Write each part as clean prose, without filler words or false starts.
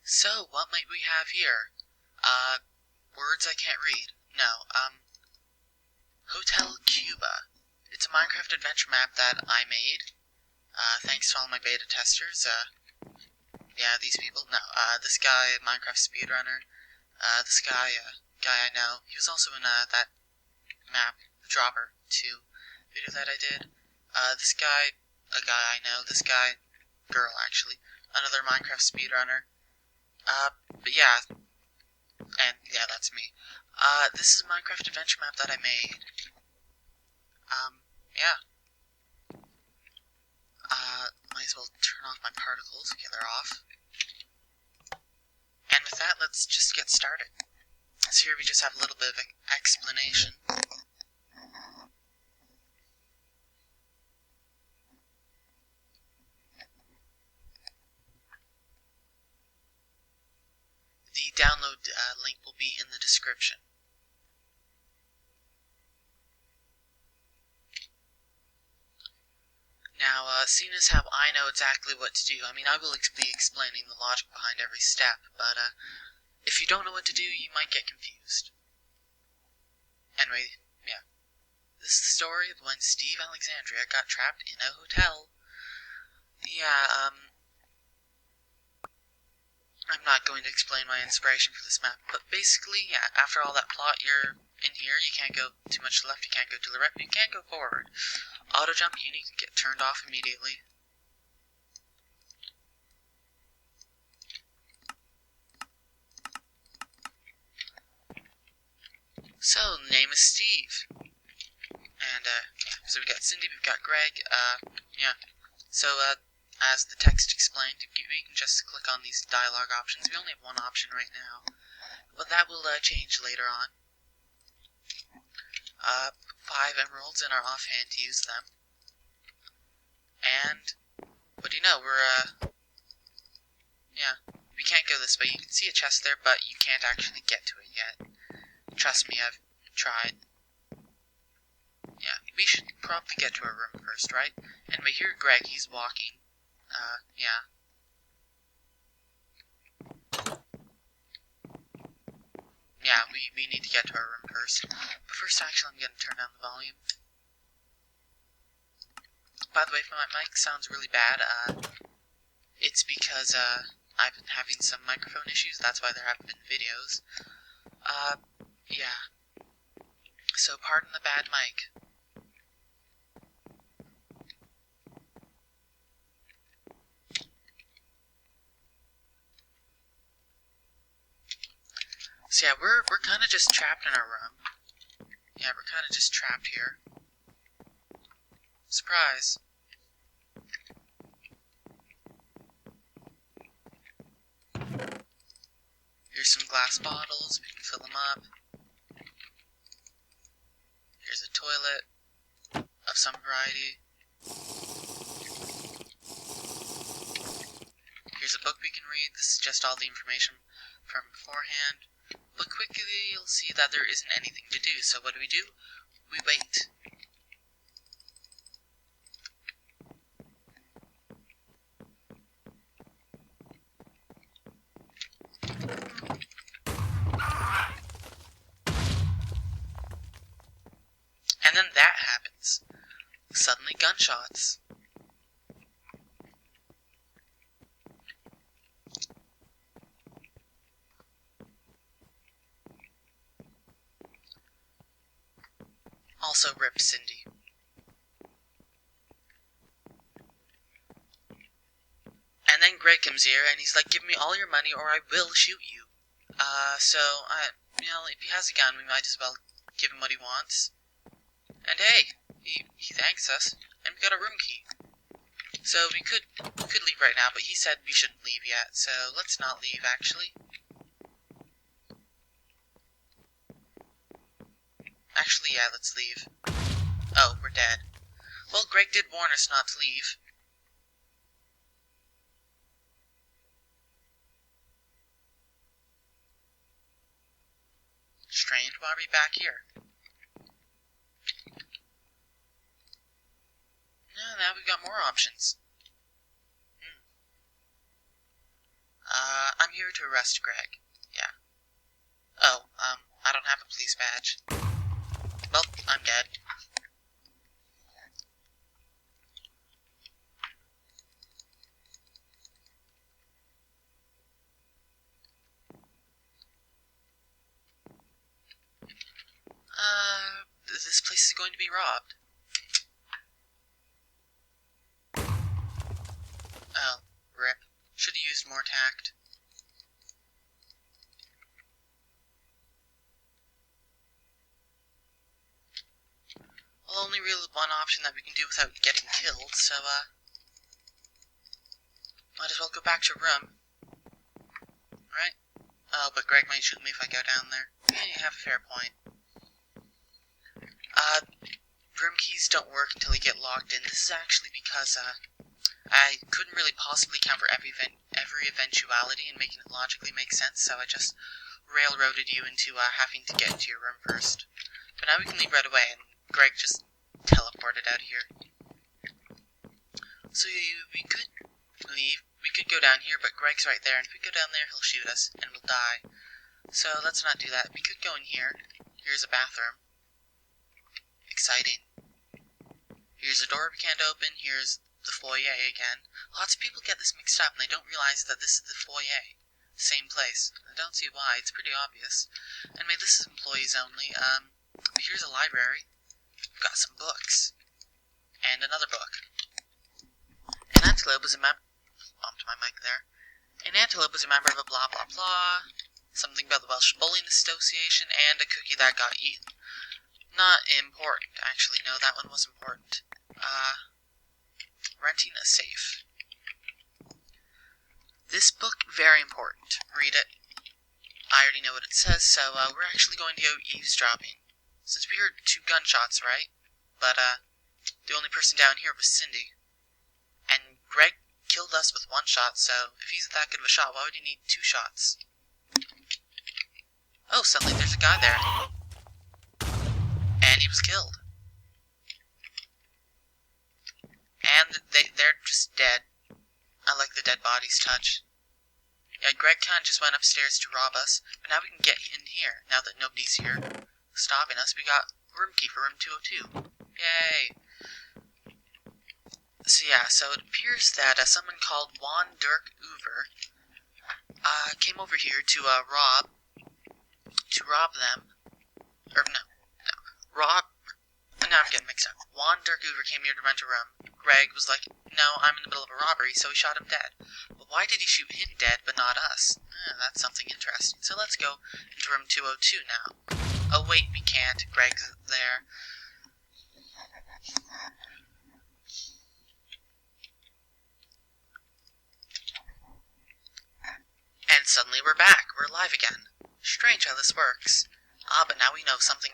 So, what might we have here? Words I can't read. No, Hotel Cuba. It's a Minecraft adventure map that I made. Thanks to all my beta testers. Yeah, these people. No, this guy, Minecraft speedrunner. This guy, guy I know. He was also in, that map, Dropper 2 video that I did. This guy, a guy I know. This guy, girl actually. Another Minecraft speedrunner. But yeah. And, yeah, that's me. This is a Minecraft adventure map that I made. Yeah. Might as well turn off my particles. Okay, they're off. And with that, let's just get started. So here we just have a little bit of an explanation. The download link will be in the description. Now, seeing as how I know exactly what to do, I mean, I will be explaining the logic behind every step, but if you don't know what to do, you might get confused. Anyway, yeah. This is the story of when Steve Alexandria got trapped in a hotel. Yeah, I'm not going to explain my inspiration for this map, but basically, yeah, after all that plot, you're in here, you can't go too much to the left, you can't go to the right, but you can't go forward. Auto jump, you need to get turned off immediately. So, name is Steve. And, yeah, so we got Cindy, we've got Greg, yeah. So, as the text explained, we can just click on these dialogue options. We only have one option right now, but that will change later on. 5 emeralds in our offhand to use them. And, what do you know, yeah, we can't go this way. You can see a chest there, but you can't actually get to it yet. Trust me, I've tried. Yeah, we should probably get to our room first, right? And we hear Greg, he's walking. Yeah. Yeah, we need to get to our room first. But first, actually, I'm going to turn down the volume. By the way, if my mic sounds really bad, it's because, I've been having some microphone issues. That's why there haven't been videos. Yeah. So, pardon the bad mic. So yeah, we're kind of just trapped in our room. Yeah, we're kind of just trapped here. Surprise. Here's some glass bottles, we can fill them up. Here's a toilet of some variety. Here's a book we can read. This is just all the information from beforehand. But quickly you'll see that there isn't anything to do, so what do? We wait. And then that happens. Suddenly gunshots. Also rip Cindy. And then Greg comes here and he's like, give me all your money or I will shoot you. You know, if he has a gun, we might as well give him what he wants. And hey, he thanks us, and we got a room key. So we could leave right now, but he said we shouldn't leave yet, so let's not leave, actually. Actually, yeah, let's leave. Oh, we're dead. Well, Greg did warn us not to leave. Strange, why are we back here? No, now we've got more options. I'm here to arrest Greg. Yeah. Oh, I don't have a police badge. Well, I'm dead. This place is going to be robbed. Oh, rip. Should have used more tact. Well, only really one option that we can do without getting killed, so, might as well go back to room. Right? Oh, but Greg might shoot me if I go down there. Yeah, you have a fair point. Room keys don't work until you get logged in. This is actually because, I couldn't really possibly account for every eventuality and making it logically make sense, so I just railroaded you into, having to get into your room first. But now we can leave right away, and Greg just teleported out of here. So we could leave. We could go down here, but Greg's right there, and if we go down there, he'll shoot us, and we'll die. So let's not do that. We could go in here. Here's a bathroom. Exciting. Here's a door we can't open. Here's the foyer again. Lots of people get this mixed up, and they don't realize that this is the foyer. Same place. I don't see why. It's pretty obvious. Anyway, this is employees only. Here's a library. We've got some books. And another book. An antelope was a member... Bumped my mic there. An antelope was a member of a blah blah blah. Something about the Welsh Bowling Association, and a cookie that got eaten. Not important, actually. No, that one was important. Renting a safe. This book, very important. Read it. I already know what it says, so, we're actually going to go eavesdropping. Since we heard 2 gunshots, right? But, the only person down here was Cindy. And Greg killed us with 1 shot, so if he's that good of a shot, why would he need 2 shots? Oh, suddenly there's a guy there. And he was killed. And they're just dead. I like the dead bodies touch. Yeah, Greg kinda just went upstairs to rob us, but now we can get in here, now that nobody's here stopping us. We got room key for room 202. Yay! So yeah, so it appears that someone called Juan Dirk Uver came over here to rob them. Or no. Now I'm getting mixed up. Juan Dirk Uver came here to rent a room. Greg was like, no, I'm in the middle of a robbery, so he shot him dead. But why did he shoot him dead, but not us? That's something interesting. So let's go into room 202 now. Oh wait, we can't. Greg's there. And suddenly we're back. We're alive again. Strange how this works. But now we know something.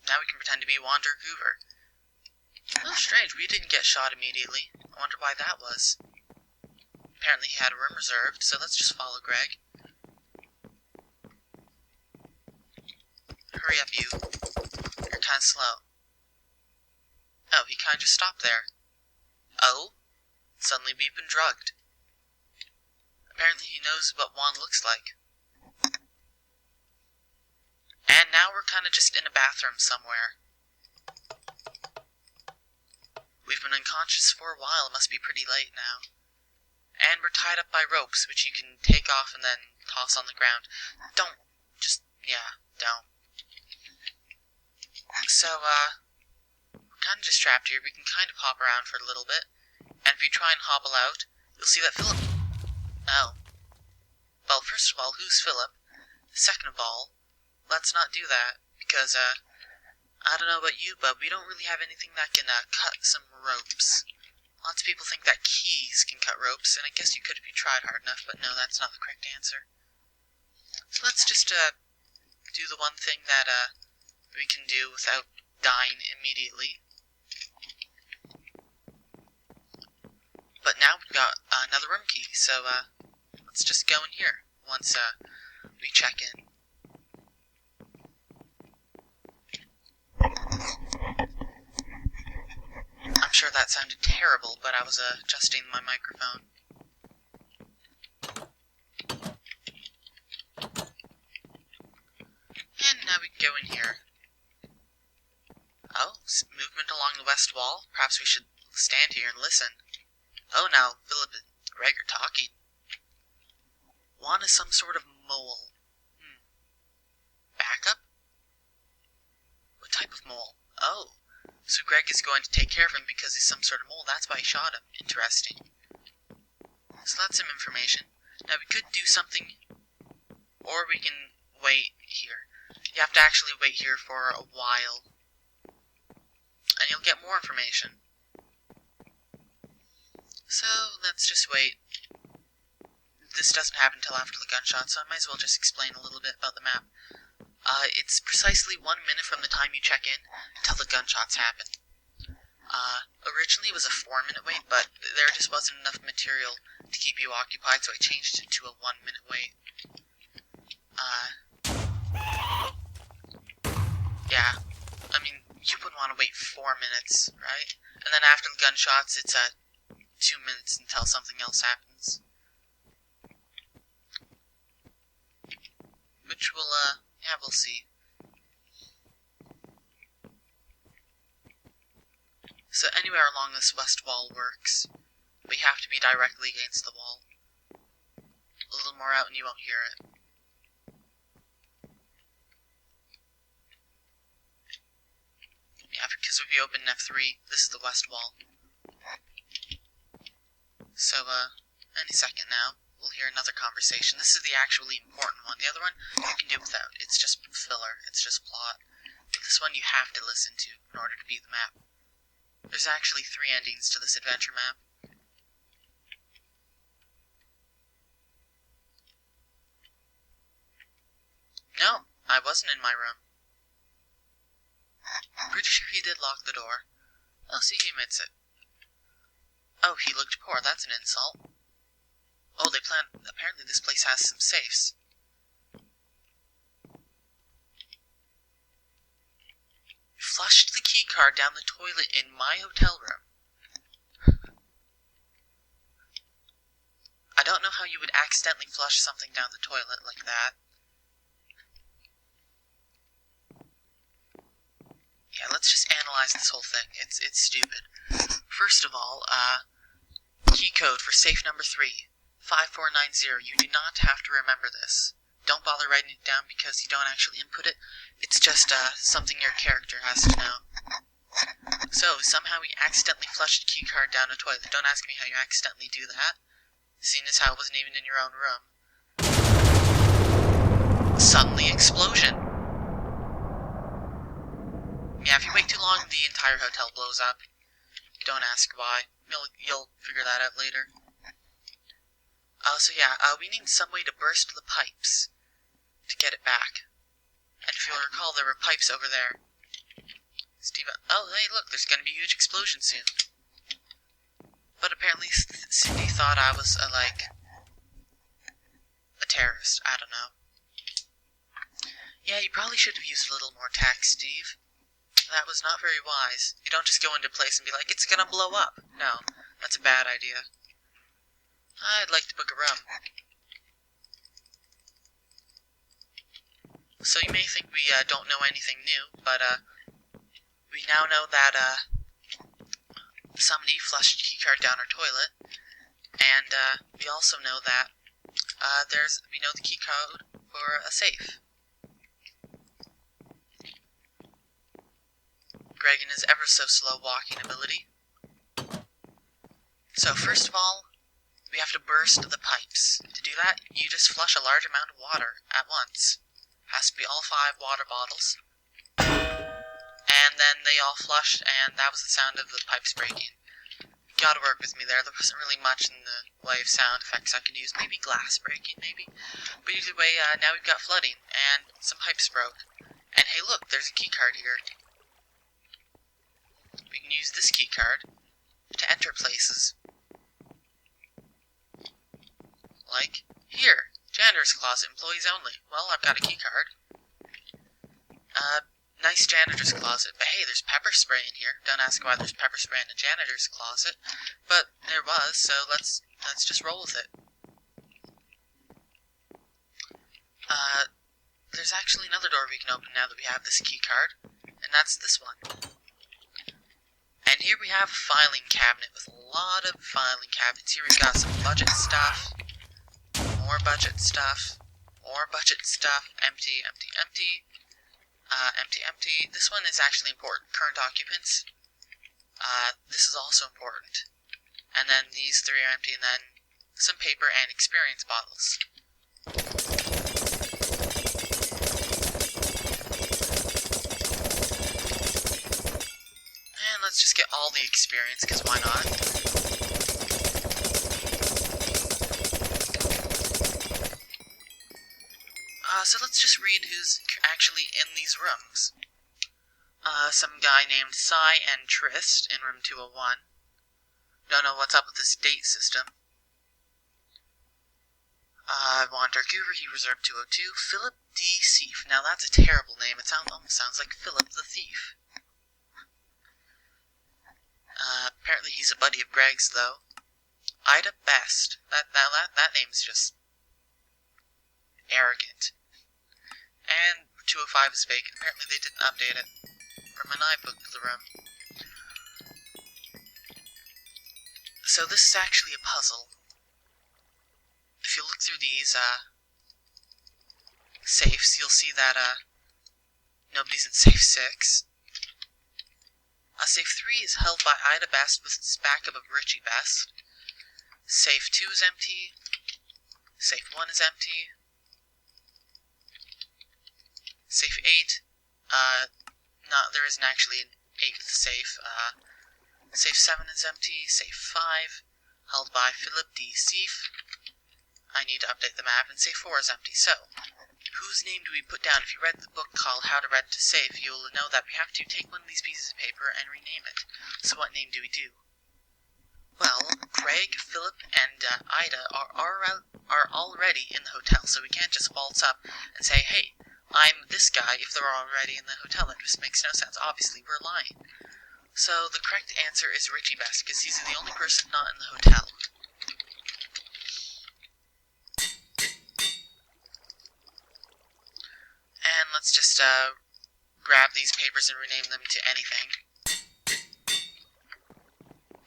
Now we can pretend to be Juan Dirk Uver. Oh, strange. We didn't get shot immediately. I wonder why that was. Apparently he had a room reserved, so let's just follow Greg. Hurry up, you. You're kinda slow. Oh, he kinda just stopped there. Oh? Suddenly we've been drugged. Apparently he knows what Juan looks like. And now we're kinda just in a bathroom somewhere. We've been unconscious for a while. It must be pretty late now. And we're tied up by ropes, which you can take off and then toss on the ground. Don't. So, we're kinda just trapped here. We can kind of hop around for a little bit. And if you try and hobble out, you'll see that Philip... Oh. Well, first of all, who's Philip? Second of all, let's not do that, because, I don't know about you, but we don't really have anything that can, cut some ropes. Lots of people think that keys can cut ropes, and I guess you could if you tried hard enough, but no, that's not the correct answer. So let's just, do the one thing that, we can do without dying immediately. But now we've got another room key, so, let's just go in here once, we check in. I'm sure that sounded terrible, but I was adjusting my microphone. west wall. Perhaps we should stand here and listen. Oh, now, Philip and Greg are talking. Juan is some sort of mole. Backup? What type of mole? Oh, so Greg is going to take care of him because he's some sort of mole. That's why he shot him. Interesting. So that's some information. Now we could do something, or we can wait here. You have to actually wait here for a while, and you'll get more information. So let's just wait. This doesn't happen until after the gunshot, so I might as well just explain a little bit about the map. It's precisely 1 minute from the time you check in until the gunshots happen. Originally it was a 4-minute wait, but there just wasn't enough material to keep you occupied, so I changed it to a 1-minute wait. Yeah, I mean, you wouldn't want to wait 4 minutes, right? And then after the gunshots, it's 2 minutes until something else happens. Which will, yeah, we'll see. So anywhere along this west wall works. We have to be directly against the wall. A little more out and you won't hear it. Yeah, because if you open F3, this is the west wall. So, any second now, we'll hear another conversation. This is the actually important one. The other one, you can do without. It's just filler. It's just plot. But this one you have to listen to in order to beat the map. There's actually 3 endings to this adventure map. No, I wasn't in my room. I'm pretty sure he did lock the door. Oh, see, he admits it. Oh, he looked poor. That's an insult. Oh, they plan... Apparently this place has some safes. Flushed the keycard down the toilet in my hotel room. I don't know how you would accidentally flush something down the toilet like that. Yeah, let's just analyze this whole thing. It's stupid. First of all, key code for safe number 3, 5490. You do not have to remember this. Don't bother writing it down because you don't actually input it. It's just something your character has to know. So, somehow we accidentally flushed a keycard down a toilet. Don't ask me how you accidentally do that, seeing as how it wasn't even in your own room. Suddenly, explosion. Yeah, if you wait too long, the entire hotel blows up. Don't ask why. You'll figure that out later. So yeah, we need some way to burst the pipes to get it back. And if you'll recall, there were pipes over there. Steve, oh hey, look, there's gonna be a huge explosion soon. But apparently Cindy thought I was, a terrorist. I don't know. Yeah, you probably should have used a little more tact, Steve. That was not very wise. You don't just go into a place and be like, it's gonna blow up. No, that's a bad idea. I'd like to book a room. So you may think we don't know anything new, but we now know that somebody flushed a keycard down our toilet, and we also know that we know the key code for a safe. Gregan is ever so slow walking ability. So first of all, we have to burst the pipes. To do that, you just flush a large amount of water at once. Has to be all 5 water bottles. And then they all flushed, and that was the sound of the pipes breaking. You gotta work with me there. There wasn't really much in the way of sound effects I could use. Maybe glass breaking, maybe. But either way, now we've got flooding, and some pipes broke. And hey look, there's a key card here. We can use this key card to enter places. Like, here, janitor's closet, employees only. Well, I've got a key card. Nice janitor's closet, but hey, there's pepper spray in here. Don't ask why there's pepper spray in a janitor's closet, but there was, so let's just roll with it. There's actually another door we can open now that we have this key card, and that's this one. here we have a filing cabinet with a lot of filing cabinets. Here we've got some budget stuff, more budget stuff, more budget stuff, empty, empty, empty, empty, empty. This one is actually important, current occupants. This is also important. And then these three are empty, and then some paper and experience bottles. And let's just get all the experience, because why not? So let's just read who's actually in these rooms. Some guy named Cy and Trist in room 201. Don't know what's up with this date system. Juan Darkuver, he reserved 202. Philip D. Thief. Now that's a terrible name. It almost sounds like Philip the Thief. Apparently he's a buddy of Greg's, though. Ida Best. That name's just arrogant. And 205 is vacant. Apparently they didn't update it. From an I booked the room. So this is actually a puzzle. If you look through these safes, you'll see that nobody's in safe 6. Safe 3 is held by Ida Best with its backup of Richie Best. Safe 2 is empty. Safe 1 is empty. Safe 8, there isn't actually an 8 with the safe. Safe 7 is empty. Safe 5, held by Philip D. Thief. I need to update the map, and safe 4 is empty. So, whose name do we put down? If you read the book called How to Read to Safe, you'll know that we have to take one of these pieces of paper and rename it. So what name do we do? Well, Greg, Philip, and Ida are already in the hotel, so we can't just waltz up and say, hey, I'm this guy if they're already in the hotel. That just makes no sense. Obviously, we're lying. So the correct answer is Richie Best, because he's the only person not in the hotel. And let's just grab these papers and rename them to anything.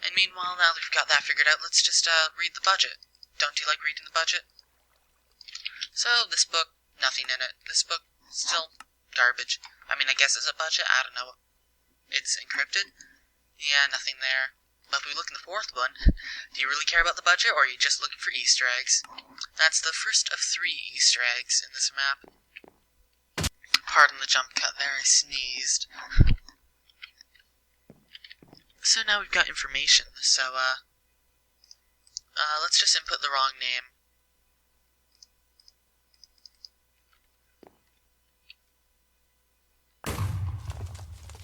And meanwhile, now that we've got that figured out, let's just read the budget. Don't you like reading the budget? So, this book, nothing in it. This book, still garbage. I mean, I guess it's a budget, I don't know. It's encrypted? Yeah, nothing there. But if we look in the fourth one, do you really care about the budget, or are you just looking for Easter eggs? That's the first of 3 Easter eggs in this map. Pardon the jump cut there, I sneezed. So now we've got information, so, let's just input the wrong name.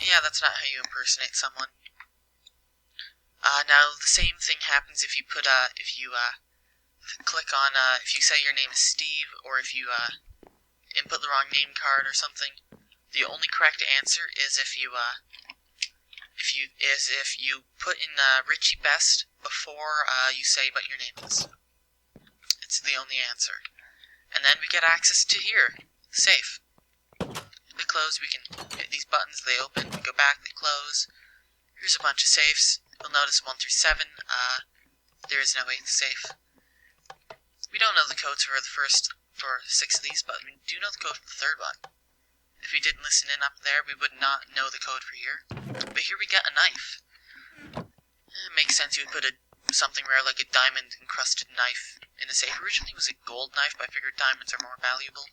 Yeah, that's not how you impersonate someone. Now, the same thing happens if you put, if you say your name is Steve, or if you, input the wrong name card or something. The only correct answer is if you put in, Richie Best before, you say what your name is. It's the only answer. And then we get access to here. Safe. We close, we can hit these buttons, they open, we go back, they close. Here's a bunch of safes. You'll notice 1 through 7, there is no 8th safe. We don't know the codes for 6 of these, but we do know the code for the 3rd one. If we didn't listen in up there, we would not know the code for here. But here we got a knife. It makes sense you would put something rare like a diamond-encrusted knife in a safe. Originally it was a gold knife, but I figured diamonds are more valuable.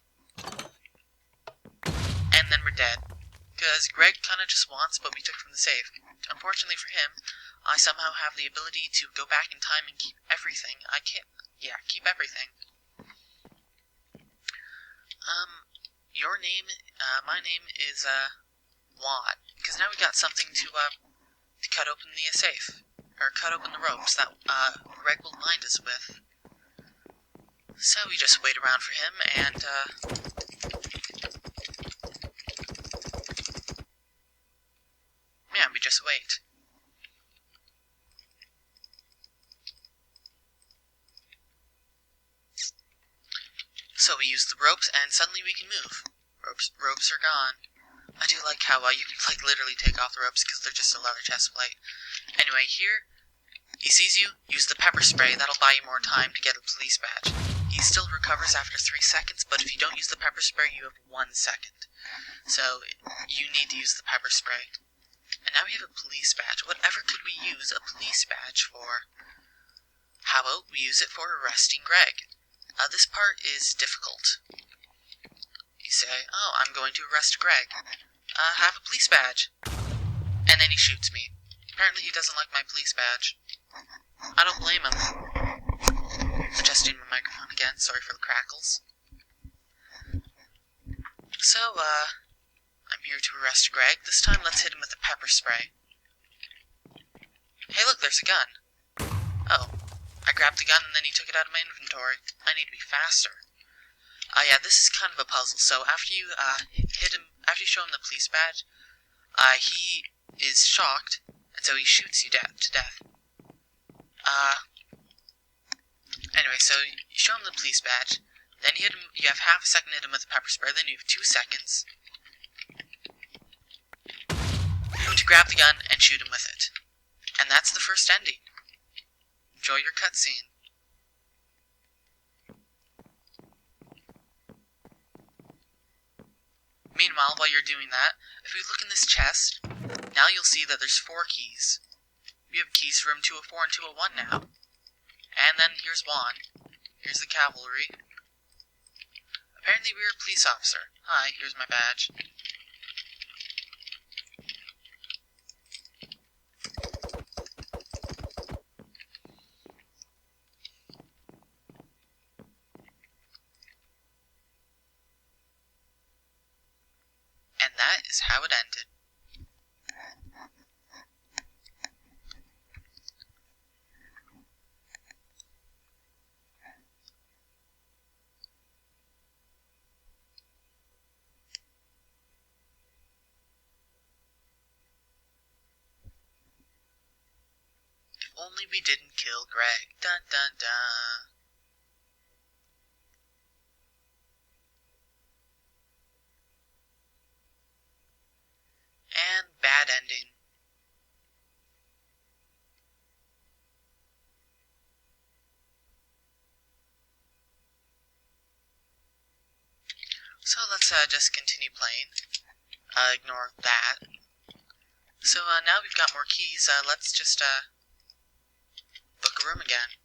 And then we're dead. Because Greg kinda just wants what we took from the safe. Unfortunately for him, I somehow have the ability to go back in time and keep everything. Keep everything. Your name, my name is, Juan. Because now we got something to cut open the safe. Or cut open the ropes that, Greg will blind us with. So we just wait around for him, and, yeah, we just wait. So we use the ropes, and suddenly we can move. Ropes are gone. I do like how you can literally take off the ropes because they're just a leather chest plate. Anyway, here, he sees you, use the pepper spray, that'll buy you more time to get a police badge. He still recovers after 3 seconds, but if you don't use the pepper spray, you have 1 second. So, you need to use the pepper spray. And now we have a police badge. Whatever could we use a police badge for? How about we use it for arresting Greg? This part is difficult. You say, oh, I'm going to arrest Greg. Have a police badge. And then he shoots me. Apparently he doesn't like my police badge. I don't blame him. Adjusting my microphone again, sorry for the crackles. So, I'm here to arrest Greg. This time let's hit him with a pepper spray. Hey look, there's a gun. Oh, I grabbed the gun and then he took it out of my inventory. I need to be faster. Yeah, this is kind of a puzzle. So after you hit him, after you show him the police badge, he is shocked, and so he shoots you to death. Anyway, so you show him the police badge, then you hit him. You have half a second to hit him with a pepper spray. Then you have 2 seconds to grab the gun and shoot him with it. And that's the first ending. Enjoy your cutscene. Meanwhile, while you're doing that, if we look in this chest, now you'll see that there's 4 keys. We have keys for room 204 and 201 now. And then here's Juan. Here's the cavalry. Apparently we're a police officer. Hi, here's my badge. And that is how it ended. If only we didn't kill Greg. Dun dun dun. And bad ending. So let's just continue playing. Ignore that. So now we've got more keys. Let's just book a room again.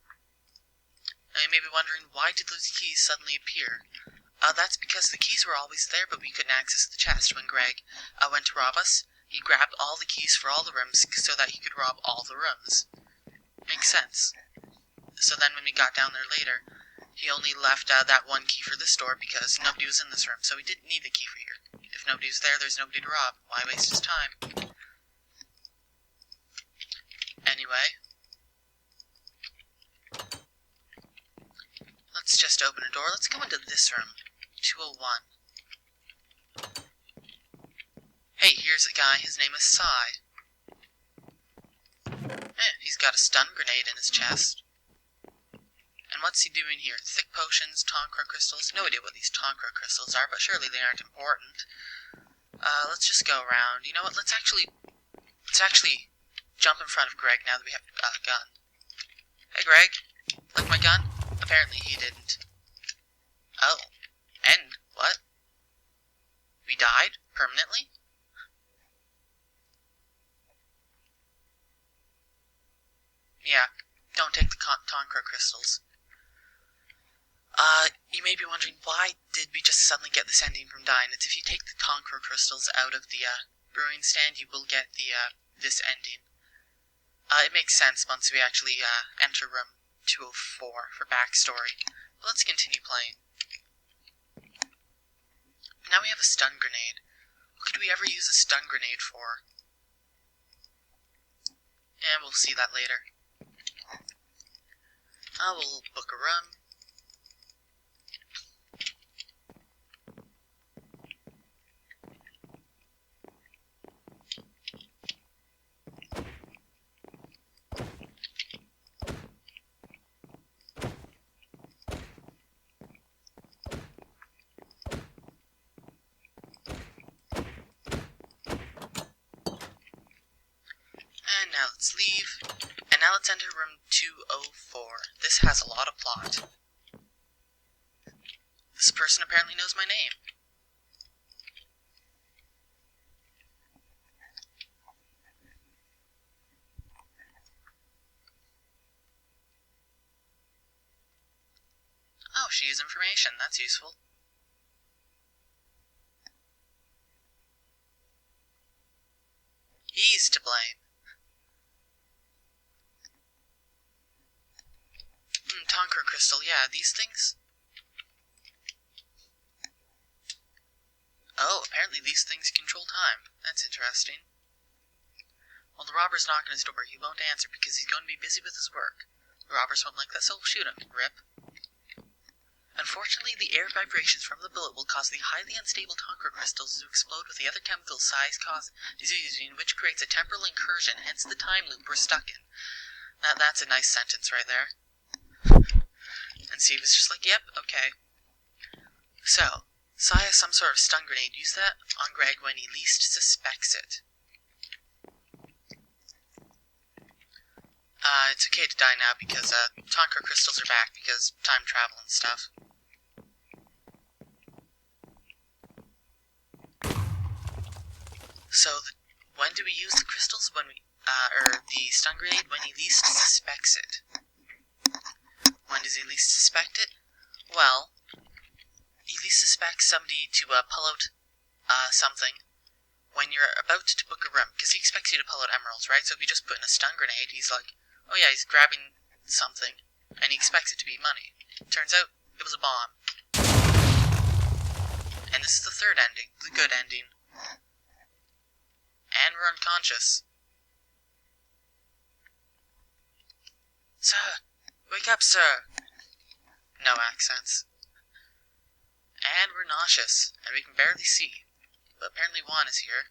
Now you may be wondering, why did those keys suddenly appear? That's because the keys were always there, but we couldn't access the chest. When Greg went to rob us, he grabbed all the keys for all the rooms so that he could rob all the rooms. Makes sense. So then when we got down there later, he only left that 1 key for this door because nobody was in this room, so he didn't need the key for here. If nobody was there, there's nobody to rob. Why waste his time? Anyway, let's just open a door. Let's go into this room. 201. Hey, here's a guy. His name is Sai. He's got a stun grenade in his chest. And what's he doing here? Thick potions, Tonkro crystals. No idea what these Tonkro crystals are, but surely they aren't important. Let's just go around. You know what? Let's actually jump in front of Greg now that we have a gun. Hey, Greg. Like my gun? Apparently he didn't. Oh. And what? We died? Permanently? Yeah. Don't take the Tonkro crystals. You may be wondering, why did we just suddenly get this ending from dying? It's if you take the Tonkro crystals out of the brewing stand, you will get the this ending. It makes sense once we actually enter room 204 for backstory. But let's continue playing. Now we have a stun grenade. What could we ever use a stun grenade for? And we'll see that later. We'll book a room. And now let's Let's leave. And now let's enter room 204. This has a lot of plot. This person apparently knows my name. Oh, she has information. That's useful. He's to blame. Tonker crystal, yeah, these things? Oh, apparently these things control time. That's interesting. Well, the robber's knocking his door. He won't answer because he's going to be busy with his work. The robbers won't like that, so we'll shoot him. Rip. Unfortunately, the air vibrations from the bullet will cause the highly unstable Tonker crystals to explode with the other chemical size cause diffusion, which creates a temporal incursion, hence the time loop we're stuck in. That's a nice sentence right there. And Steve was just like, yep, okay. So, Sai has some sort of stun grenade. Use that on Greg when he least suspects it. It's okay to die now because Tonker crystals are back because time travel and stuff. So, when do we use the crystals? When we, or the stun grenade? When he least suspects it. When does he least suspect it? Well, he least suspects somebody to pull out something when you're about to book a room, because he expects you to pull out emeralds, right? So if you just put in a stun grenade, he's like, oh yeah, he's grabbing something, and he expects it to be money. Turns out, it was a bomb. And this is the third ending, the good ending. And we're unconscious. Sir! Wake up, sir! No accents. And we're nauseous, and we can barely see. But apparently Juan is here.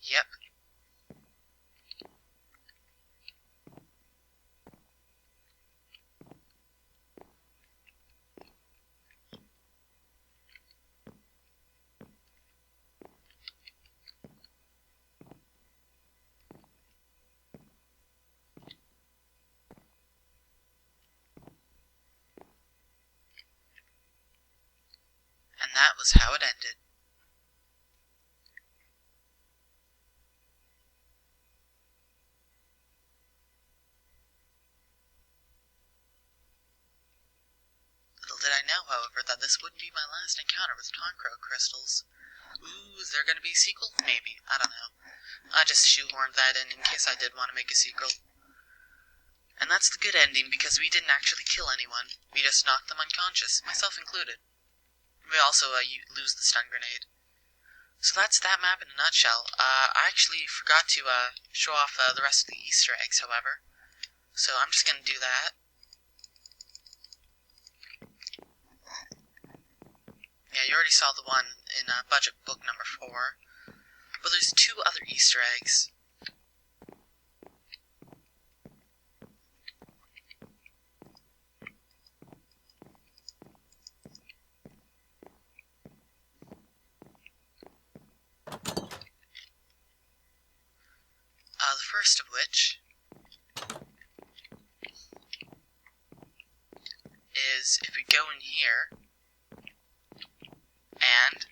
Yep. And that was how it ended. Little did I know, however, that this wouldn't be my last encounter with Tonker crystals. Ooh, is there going to be a sequel? Maybe. I don't know. I just shoehorned that in case I did want to make a sequel. And that's the good ending, because we didn't actually kill anyone. We just knocked them unconscious, myself included. We also lose the stun grenade. So that's that map in a nutshell. I actually forgot to show off the rest of the Easter eggs, however. So I'm just going to do that. Yeah, you already saw the one in budget book number 4. But there's 2 other Easter eggs. The first of which is if we go in here, and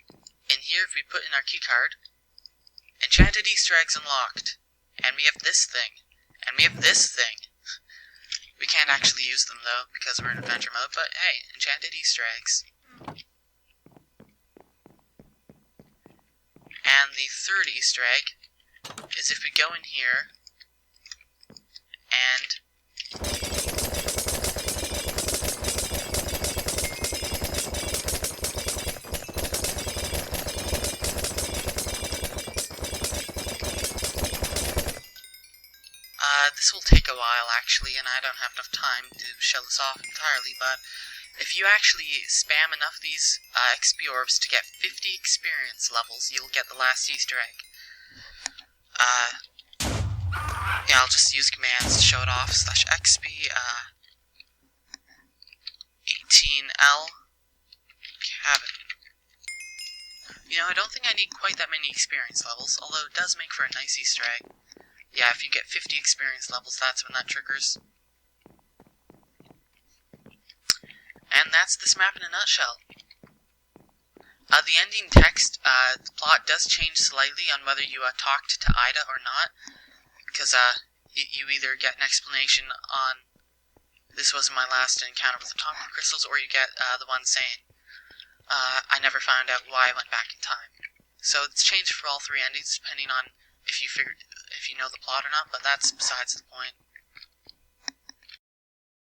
in here if we put in our keycard, enchanted Easter eggs unlocked, and we have this thing, and we have this thing. We can't actually use them though, because we're in adventure mode, but hey, enchanted Easter eggs. And the third Easter egg is if we go in here, and this will take a while actually, and I don't have enough time to show this off entirely, but if you actually spam enough of these XP orbs to get 50 experience levels, you'll get the last Easter egg. Yeah, I'll just use commands to show it off. /XP, 18L, cabin. You know, I don't think I need quite that many experience levels, although it does make for a nice Easter egg. Yeah, if you get 50 experience levels, that's when that triggers. And that's this map in a nutshell. The ending text, the plot does change slightly on whether you talked to Ida or not, because you either get an explanation on this wasn't my last encounter with atomic crystals, or you get the one saying I never found out why I went back in time. So it's changed for all three endings, depending on if you know the plot or not, but that's besides the point.